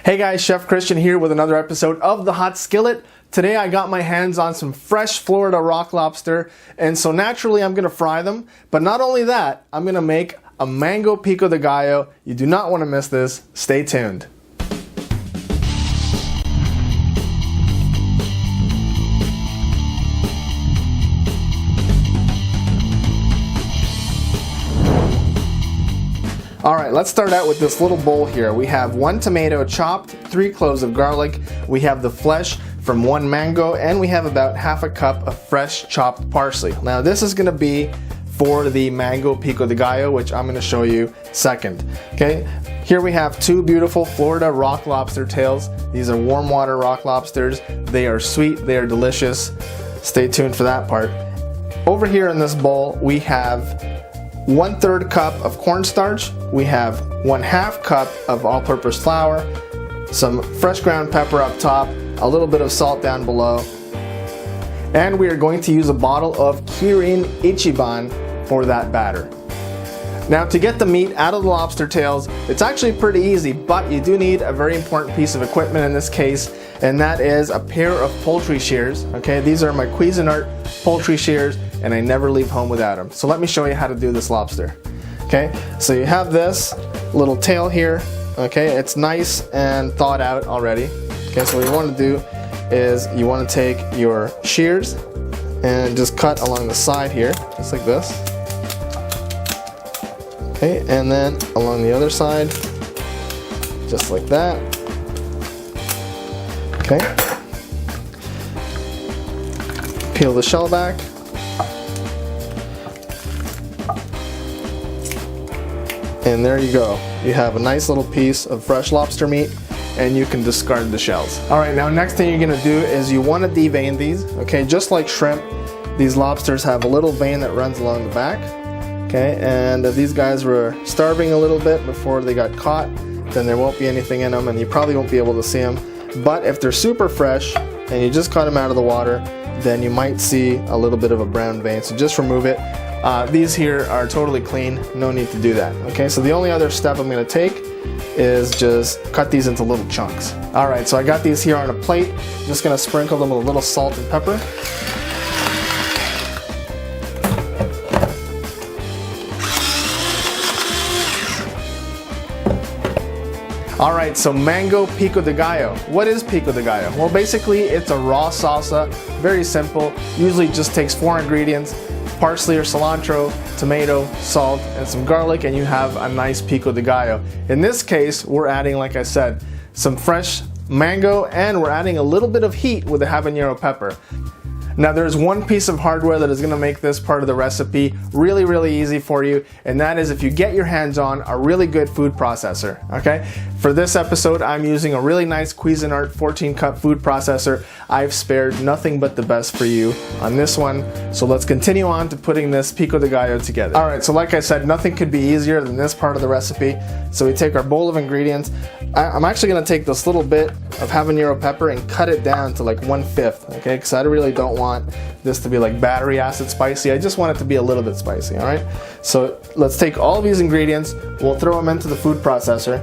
Hey guys, Chef Cristian here with another episode of the Hot Skillet. Today I got my hands on some fresh Florida rock lobster, and so naturally I'm gonna fry them. But not only that, I'm gonna make a mango pico de gallo. You do not want to miss this. Stay tuned. Alright, let's start out with this little bowl here. We have 1 tomato chopped, 3 cloves of garlic, we have the flesh from 1 mango, and we have about half a cup of fresh chopped parsley. Now this is going to be for the mango pico de gallo, which I'm going to show you second. Okay, here we have 2 beautiful Florida rock lobster tails. These are warm water rock lobsters. They are sweet, they are delicious. Stay tuned for that part. Over here in this bowl we have 1/3 cup of cornstarch, we have 1/2 cup of all-purpose flour, some fresh ground pepper up top, a little bit of salt down below, and we are going to use a bottle of Kirin Ichiban for that batter. Now to get the meat out of the lobster tails, it's actually pretty easy, but you do need a very important piece of equipment in this case, and that is a pair of poultry shears. Okay, these are my Cuisinart poultry shears, and I never leave home without them. So let me show you how to do this lobster. Okay, so you have this little tail here. Okay, it's nice and thawed out already. Okay, so what you want to do is you want to take your shears and just cut along the side here, just like this. Okay, and then along the other side, just like that. Okay. Peel the shell back. And there you go. You have a nice little piece of fresh lobster meat, and you can discard the shells. Alright, now next thing you're gonna do is you want to devein these. Okay, just like shrimp, these lobsters have a little vein that runs along the back. Okay, and if these guys were starving a little bit before they got caught, then there won't be anything in them and you probably won't be able to see them. But if they're super fresh and you just caught them out of the water, then you might see a little bit of a brown vein, so just remove it. These here are totally clean, no need to do that. Okay, so the only other step I'm going to take is just cut these into little chunks. Alright, so I got these here on a plate. Just going to sprinkle them with a little salt and pepper. Alright, so mango pico de gallo. What is pico de gallo? Well, basically it's a raw salsa, very simple, usually just takes 4 ingredients, parsley or cilantro, tomato, salt, and some garlic, and you have a nice pico de gallo. In this case, we're adding, like I said, some fresh mango, and we're adding a little bit of heat with the habanero pepper. Now there's one piece of hardware that is going to make this part of the recipe really easy for you, and that is if you get your hands on a really good food processor. Okay, for this episode I'm using a really nice Cuisinart 14-cup food processor. I've spared nothing but the best for you on this one, so let's continue on to putting this pico de gallo together. Alright, so like I said, nothing could be easier than this part of the recipe. So we take our bowl of ingredients. I'm actually going to take this little bit of habanero pepper and cut it down to like 1/5, okay, because I really don't want this to be like battery acid spicy. I just want it to be a little bit spicy. Alright, so let's take all these ingredients, we'll throw them into the food processor.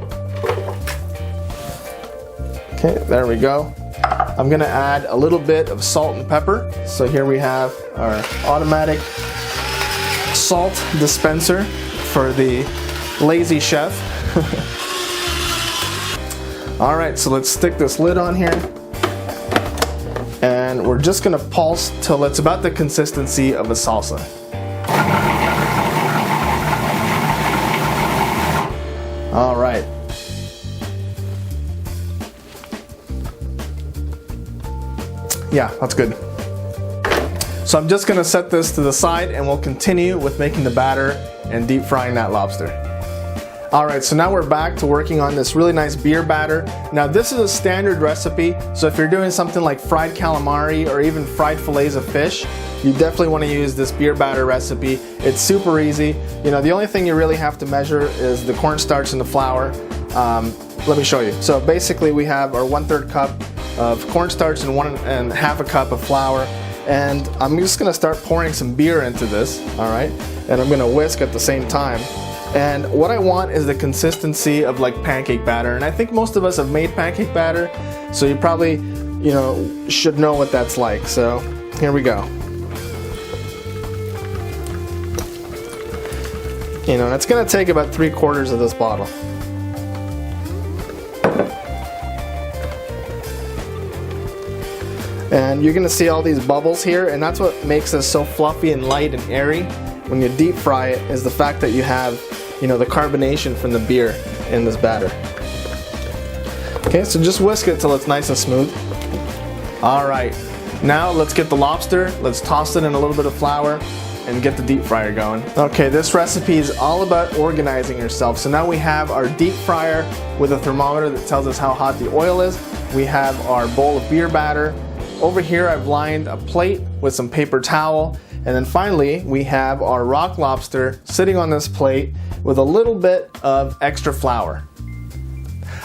Okay, there we go. I'm gonna add a little bit of salt and pepper. So here we have our automatic salt dispenser for the lazy chef. Alright, so let's stick this lid on here, and we're just gonna pulse till it's about the consistency of a salsa. Alright. Yeah, that's good. So I'm just gonna set this to the side and we'll continue with making the batter and deep frying that lobster. Alright, so now we're back to working on this really nice beer batter. Now this is a standard recipe, so if you're doing something like fried calamari or even fried fillets of fish, you definitely want to use this beer batter recipe. It's super easy. You know, the only thing you really have to measure is the cornstarch and the flour. Let me show you. So basically we have our 1/3 cup of cornstarch and 1.5 cup of flour, and I'm just going to start pouring some beer into this, alright? And I'm going to whisk at the same time. And what I want is the consistency of like pancake batter. And I think most of us have made pancake batter, so you probably, you know, should know what that's like. So here we go. You know, and it's gonna take about 3/4 of this bottle. And you're gonna see all these bubbles here, and that's what makes this so fluffy and light and airy when you deep fry it, is the fact that you have, you know, the carbonation from the beer in this batter. Okay, so just whisk it till it's nice and smooth. All right, now let's get the lobster. Let's toss it in a little bit of flour and get the deep fryer going. Okay, this recipe is all about organizing yourself. So now we have our deep fryer with a thermometer that tells us how hot the oil is. We have our bowl of beer batter. Over here I've lined a plate with some paper towel. And then finally we have our rock lobster sitting on this plate with a little bit of extra flour.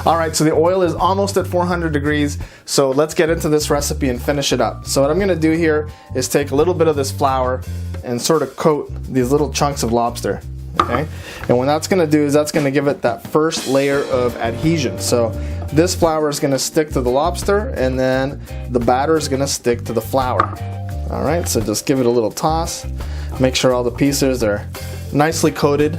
Alright, so the oil is almost at 400 degrees, so let's get into this recipe and finish it up. So what I'm going to do here is take a little bit of this flour and sort of coat these little chunks of lobster. Okay, and what that's going to do is that's going to give it that first layer of adhesion. So this flour is going to stick to the lobster, and then the batter is going to stick to the flour. Alright, so just give it a little toss. Make sure all the pieces are nicely coated.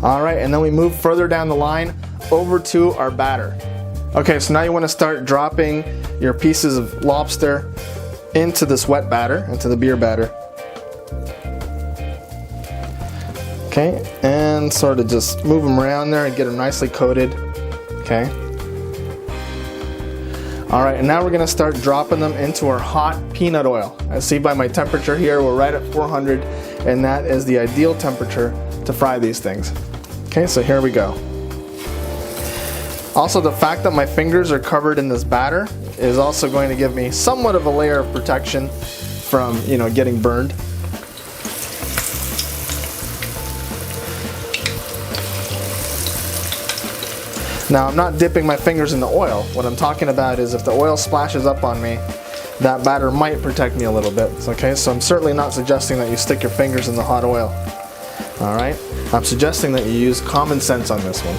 Alright, and then we move further down the line over to our batter. Okay, so now you want to start dropping your pieces of lobster into this wet batter, into the beer batter. Okay, and sort of just move them around there and get them nicely coated. Okay. Alright, and now we're going to start dropping them into our hot peanut oil. As see by my temperature here, we're right at 400, and that is the ideal temperature to fry these things. Okay, so here we go. Also, the fact that my fingers are covered in this batter is also going to give me somewhat of a layer of protection from, you know, getting burned. Now, I'm not dipping my fingers in the oil. What I'm talking about is if the oil splashes up on me, that batter might protect me a little bit. Okay, so I'm certainly not suggesting that you stick your fingers in the hot oil. Alright, I'm suggesting that you use common sense on this one.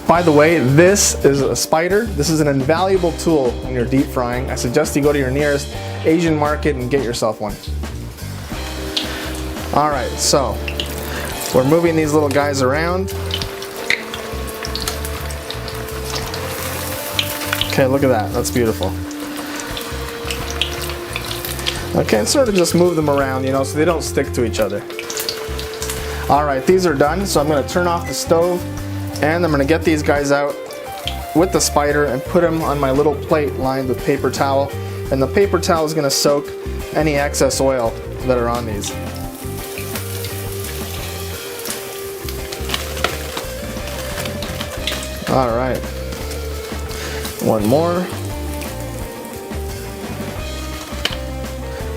By the way, this is a spider. This is an invaluable tool when you're deep frying. I suggest you go to your nearest Asian market and get yourself one. Alright, so we're moving these little guys around. Okay, look at that. That's beautiful. Okay, and sort of just move them around, you know, so they don't stick to each other. Alright, these are done, so I'm going to turn off the stove, and I'm going to get these guys out with the spider and put them on my little plate lined with paper towel. And the paper towel is going to soak any excess oil that are on these. Alright, one more.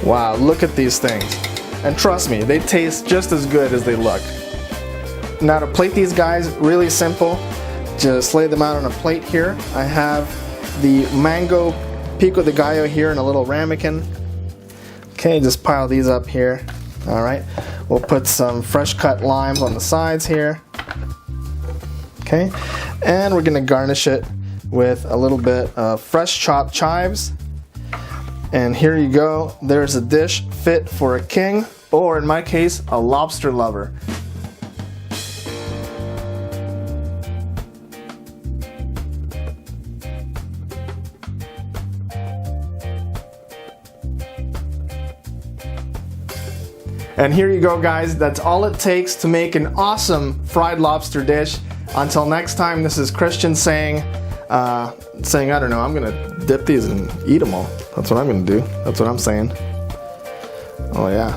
Wow, look at these things. And trust me, they taste just as good as they look. Now to plate these guys, really simple. Just lay them out on a plate here. I have the mango Pico De Gallo here in a little ramekin. Okay, just pile these up here. Alright, we'll put some fresh cut limes on the sides here. Okay, and we're going to garnish it with a little bit of fresh chopped chives. And here you go. There's a dish fit for a king, or in my case, a lobster lover. And here you go, guys. That's all it takes to make an awesome fried lobster dish. Until next time, this is Cristian saying, I don't know, I'm gonna dip these and eat them all. That's what I'm gonna do. That's what I'm saying. Oh yeah.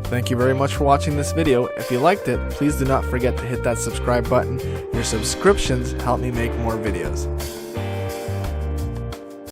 Thank you very much for watching this video. If you liked it, please do not forget to hit that subscribe button. Your subscriptions help me make more videos.